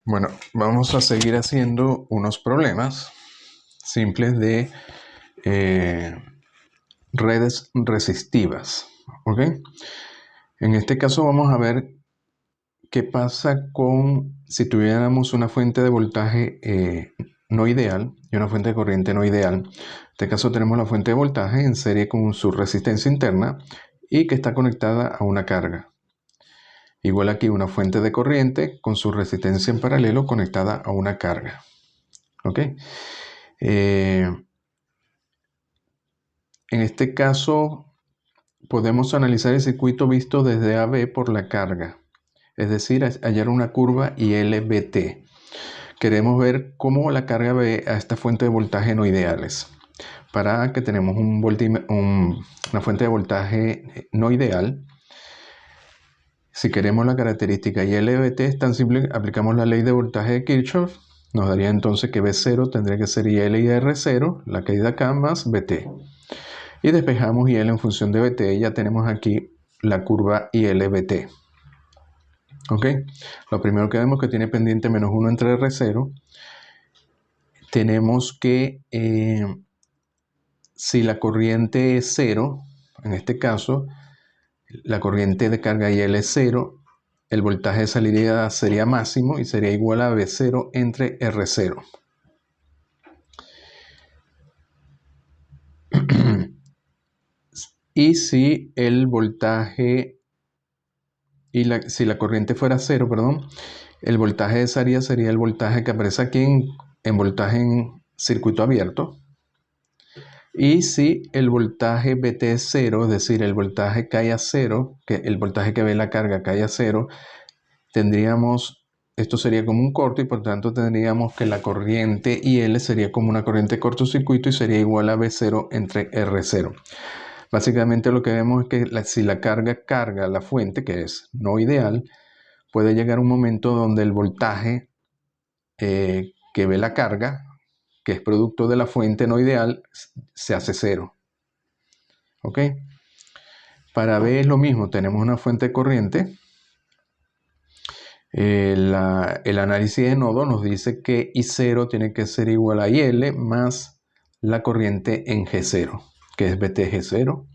Bueno, vamos a seguir haciendo unos problemas simples de redes resistivas, ¿ok? En este caso vamos a ver qué pasa con si tuviéramos una fuente de voltaje no ideal y una fuente de corriente no ideal. En este caso tenemos la fuente de voltaje en serie con su resistencia interna y que está conectada a una carga. Igual aquí una fuente de corriente con su resistencia en paralelo conectada a una carga. ¿Ok? En este caso podemos analizar el circuito visto desde AB por la carga, es decir, hallar una curva ILVT. Queremos ver cómo la carga ve a esta fuente de voltaje no ideales. Para que tenemos una fuente de voltaje no ideal, si queremos la característica ILVT es tan simple, aplicamos la ley de voltaje de Kirchhoff, nos daría entonces que V0 tendría que ser IL y R0, la caída acá más VT. Y despejamos IL en función de VT, ya tenemos aquí la curva ILVT. ¿Ok? Lo primero que vemos que tiene pendiente menos 1 entre R0. Tenemos que si la corriente es 0, en este caso, la corriente de carga IL es 0, el voltaje de salida sería máximo y sería igual a V0 entre R0. Y si el voltaje si la corriente fuera 0, perdón, el voltaje de salida sería el voltaje que aparece aquí en voltaje en circuito abierto. Y si el voltaje VT es 0, es decir, el voltaje cae a 0, que el voltaje que ve la carga cae a 0, tendríamos, esto sería como un corto y por tanto tendríamos que la corriente IL sería como una corriente de cortocircuito y sería igual a V0 entre R0. Básicamente lo que vemos es que si la carga la fuente, que es no ideal, puede llegar un momento donde el voltaje que ve la carga, que es producto de la fuente no ideal, se hace 0. ¿Ok? Para B es lo mismo, tenemos una fuente de corriente. El análisis de nodo nos dice que I0 tiene que ser igual a IL más la corriente en G0, que es VT-G0.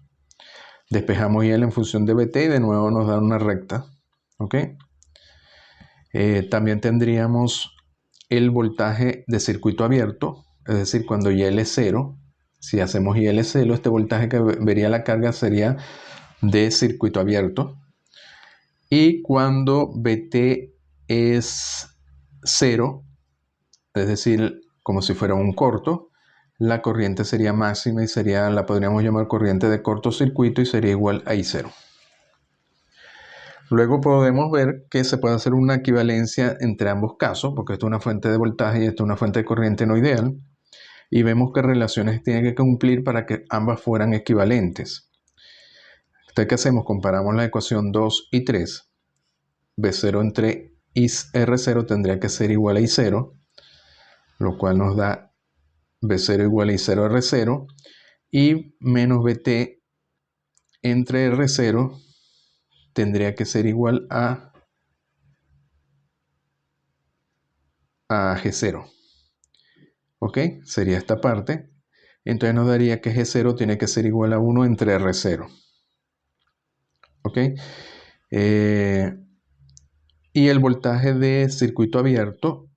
Despejamos IL en función de VT y de nuevo nos da una recta. ¿Ok? También tendríamos el voltaje de circuito abierto, es decir, cuando IL es 0, si hacemos IL 0, este voltaje que vería la carga sería de circuito abierto. Y cuando VT es 0, es decir, como si fuera un corto, la corriente sería máxima y la podríamos llamar corriente de cortocircuito y sería igual a I0. Luego podemos ver que se puede hacer una equivalencia entre ambos casos, porque esto es una fuente de voltaje y esto es una fuente de corriente no ideal, y vemos qué relaciones tiene que cumplir para que ambas fueran equivalentes. Entonces, ¿qué hacemos? Comparamos la ecuación 2 y 3. V0 entre R0 tendría que ser igual a I0, lo cual nos da V0 igual a I0 R0, y menos VT entre R0 tendría que ser igual a G0. ¿Ok? Sería esta parte. Entonces nos daría que G0 tiene que ser igual a 1 entre R0. ¿Ok? Y el voltaje de circuito abierto,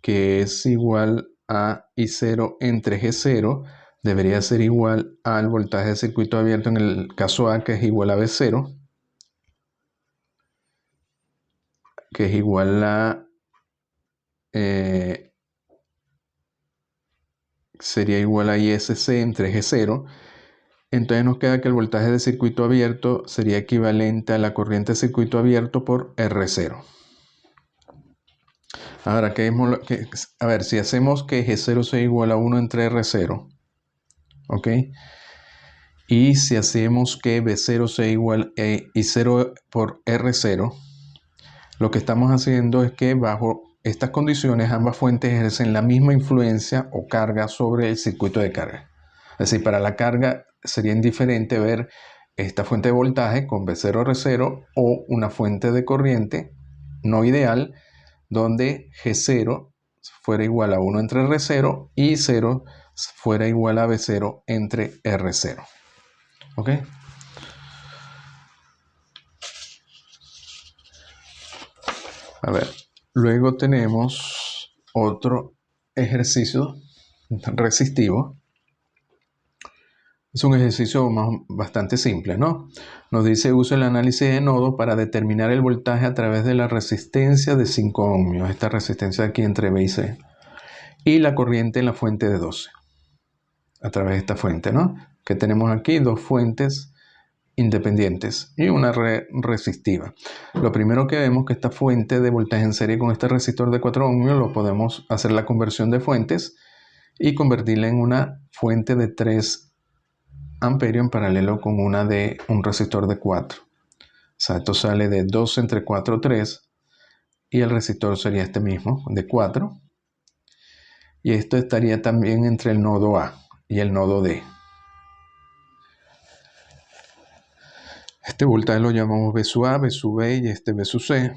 que es igual a I0 entre G0, debería ser igual al voltaje de circuito abierto en el caso A, que es igual a V0, que es igual a sería igual a ISC entre G0. Entonces nos queda que el voltaje de circuito abierto sería equivalente a la corriente de circuito abierto por R0. Ahora, a ver, si hacemos que G0 sea igual a 1 entre R0, ¿ok? Y si hacemos que V0 sea igual a I0 por R0, lo que estamos haciendo es que bajo estas condiciones ambas fuentes ejercen la misma influencia o carga sobre el circuito de carga. Es decir, para la carga sería indiferente ver esta fuente de voltaje con V0 R0 o una fuente de corriente no ideal donde G0 fuera igual a 1 entre R0 y 0 fuera igual a B0 entre R0. ¿Ok? A ver, luego tenemos otro ejercicio resistivo. Es un ejercicio bastante simple, ¿no? Nos dice, usa el análisis de nodos para determinar el voltaje a través de la resistencia de 5 ohmios, esta resistencia aquí entre B y C, y la corriente en la fuente de 12, a través de esta fuente, ¿no? Que tenemos aquí dos fuentes independientes y una resistiva. Lo primero que vemos que esta fuente de voltaje en serie con este resistor de 4 ohmios lo podemos hacer la conversión de fuentes y convertirla en una fuente de 3 amperios en paralelo con una de un resistor de 4. O sea, esto sale de 2 entre 4, 3. Y el resistor sería este mismo, de 4. Y esto estaría también entre el nodo A y el nodo D. Este voltaje lo llamamos V sub A, V sub B y este V sub C.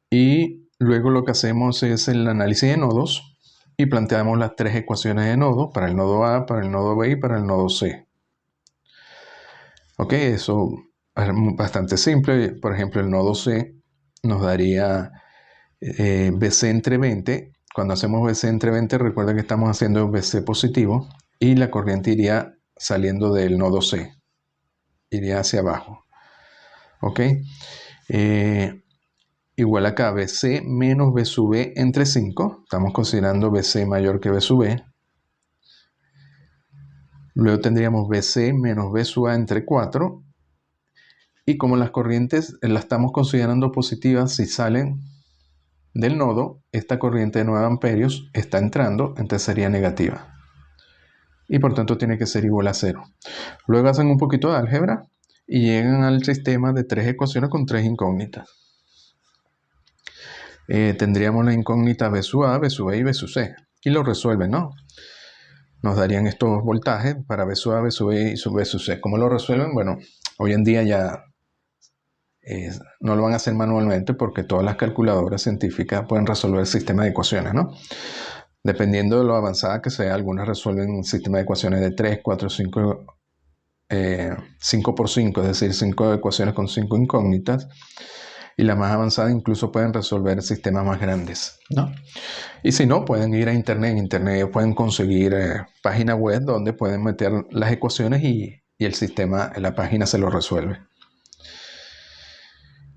Y luego lo que hacemos es el análisis de nodos y planteamos las tres ecuaciones de nodos para el nodo A, para el nodo B y para el nodo C. Ok, eso es bastante simple. Por ejemplo, el nodo C nos daría BC entre 20. Cuando hacemos BC entre 20, recuerda que estamos haciendo BC positivo y la corriente iría saliendo del nodo C. Iría hacia abajo. Ok. Igual acá, BC menos B sub B entre 5. Estamos considerando BC mayor que B sub B. Luego tendríamos BC menos B sub A entre 4. Y como las corrientes las estamos considerando positivas si salen del nodo, esta corriente de 9 amperios está entrando, entonces sería negativa. Y por tanto tiene que ser igual a 0. Luego hacen un poquito de álgebra y llegan al sistema de 3 ecuaciones con 3 incógnitas. Tendríamos la incógnita B sub A, B sub B y B sub C. Y lo resuelven, ¿no? Nos darían estos voltajes para B sub A, B sub B y B sub C. ¿Cómo lo resuelven? Bueno, hoy en día ya no lo van a hacer manualmente porque todas las calculadoras científicas pueden resolver el sistema de ecuaciones, ¿no? Dependiendo de lo avanzada que sea, algunas resuelven un sistema de ecuaciones de 3, 4, 5, 5 por 5, es decir, 5 ecuaciones con 5 incógnitas. Y la más avanzada incluso pueden resolver sistemas más grandes, ¿no? Y si no, pueden ir a internet. En internet pueden conseguir páginas web donde pueden meter las ecuaciones y el sistema, la página se lo resuelve.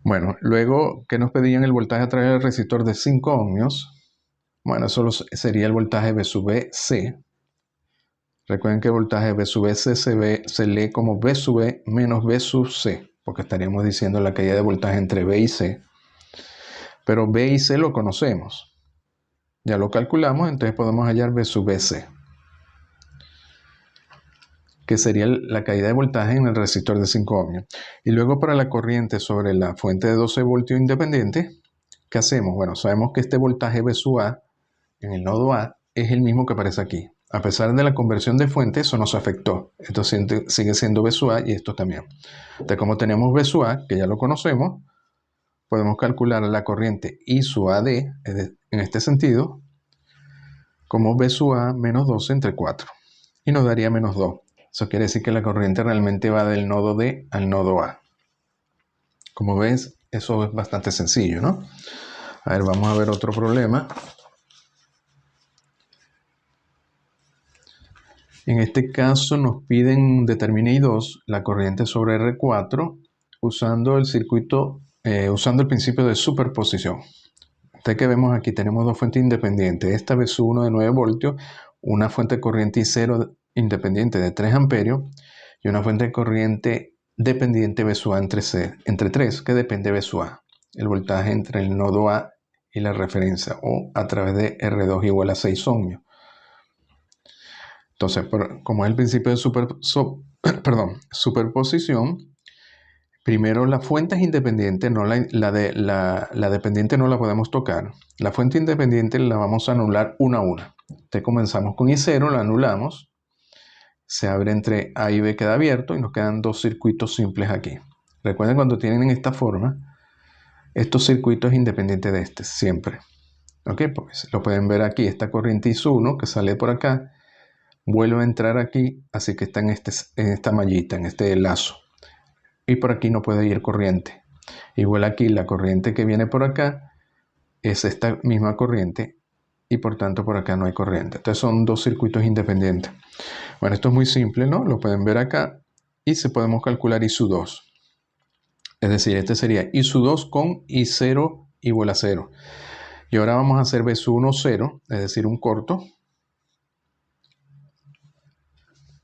Bueno, luego, ¿qué nos pedían el voltaje a través del resistor de 5 ohmios? Bueno, eso sería el voltaje V sub B C. Recuerden que el voltaje V sub B C se lee como V sub B menos V sub C, porque estaríamos diciendo la caída de voltaje entre B y C. Pero B y C lo conocemos. Ya lo calculamos, entonces podemos hallar V sub BC, que sería la caída de voltaje en el resistor de 5 ohmios. Y luego para la corriente sobre la fuente de 12 voltios independiente, ¿qué hacemos? Bueno, sabemos que este voltaje V sub A en el nodo A es el mismo que aparece aquí. A pesar de la conversión de fuente, eso nos afectó. Esto sigue siendo V sub A y esto también. Entonces, como tenemos V sub A, que ya lo conocemos, podemos calcular la corriente I sub AD, en este sentido, como V sub A menos 12 entre 4. Y nos daría menos 2. Eso quiere decir que la corriente realmente va del nodo D al nodo A. Como ves, eso es bastante sencillo, ¿no? A ver, vamos a ver otro problema. En este caso nos piden determine I2 la corriente sobre R4 usando el circuito, usando el principio de superposición. Entonces, que vemos aquí, tenemos dos fuentes independientes. Esta V1 de 9 voltios, una fuente de corriente I0 independiente de 3 amperios y una fuente de corriente dependiente V A entre 3, que depende de V. El voltaje entre el nodo A y la referencia, o a través de R2 igual a 6 ohmios. Entonces, como es el principio de superposición, primero la fuente es independiente, no la dependiente no la podemos tocar. La fuente independiente la vamos a anular una a una. Entonces comenzamos con I0, la anulamos. Se abre entre A y B, queda abierto y nos quedan dos circuitos simples aquí. Recuerden cuando tienen esta forma, Estos circuitos independientes de este, siempre. ¿Ok? Pues lo pueden ver aquí, esta corriente IS1 que sale por acá, vuelve a entrar aquí, así que está en esta mallita, en este lazo. Y por aquí no puede ir corriente. Igual aquí la corriente que viene por acá es esta misma corriente y por tanto por acá no hay corriente. Entonces son dos circuitos independientes. Bueno, esto es muy simple, ¿no? Lo pueden ver acá y se podemos calcular I2. Es decir, este sería I2 con I0 igual a 0. Y ahora vamos a hacer B1 0, es decir, un corto.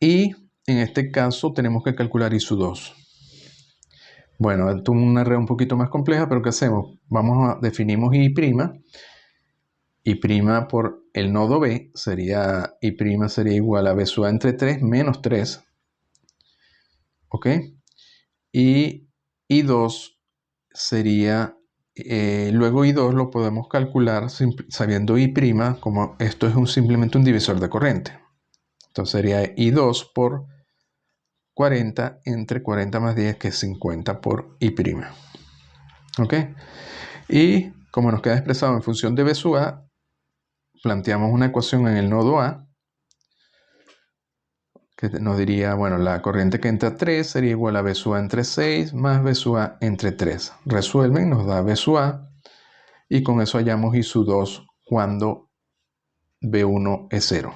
Y en este caso tenemos que calcular I2. Bueno, esto es una red un poquito más compleja, pero ¿qué hacemos? Definimos I'. I' por el nodo B sería I' sería igual a B sub A entre 3 menos 3. ¿Ok? Y I2 sería, luego I2 lo podemos calcular sabiendo I', como esto es simplemente un divisor de corriente. Entonces sería I2 por 40 entre 40 más 10, que es 50 por I'. ¿Ok? Y como nos queda expresado en función de B sub A, planteamos una ecuación en el nodo A que nos diría, bueno, la corriente que entra a 3 sería igual a B sub A entre 6 más B sub A entre 3. Resuelven, nos da B sub A y con eso hallamos I sub 2 cuando B1 es 0.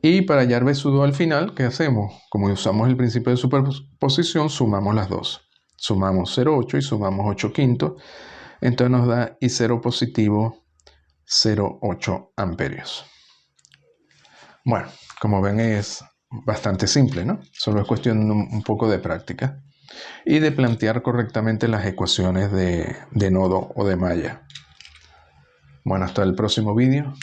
Y para hallar B sub 2 al final, ¿qué hacemos? Como usamos el principio de superposición, sumamos las dos. Sumamos 0,8 y sumamos 8 quintos. Entonces nos da I0 positivo 0,8 amperios. Bueno, como ven es bastante simple, ¿no? Solo es cuestión de un poco de práctica y de plantear correctamente las ecuaciones de nodo o de malla. Bueno, hasta el próximo vídeo.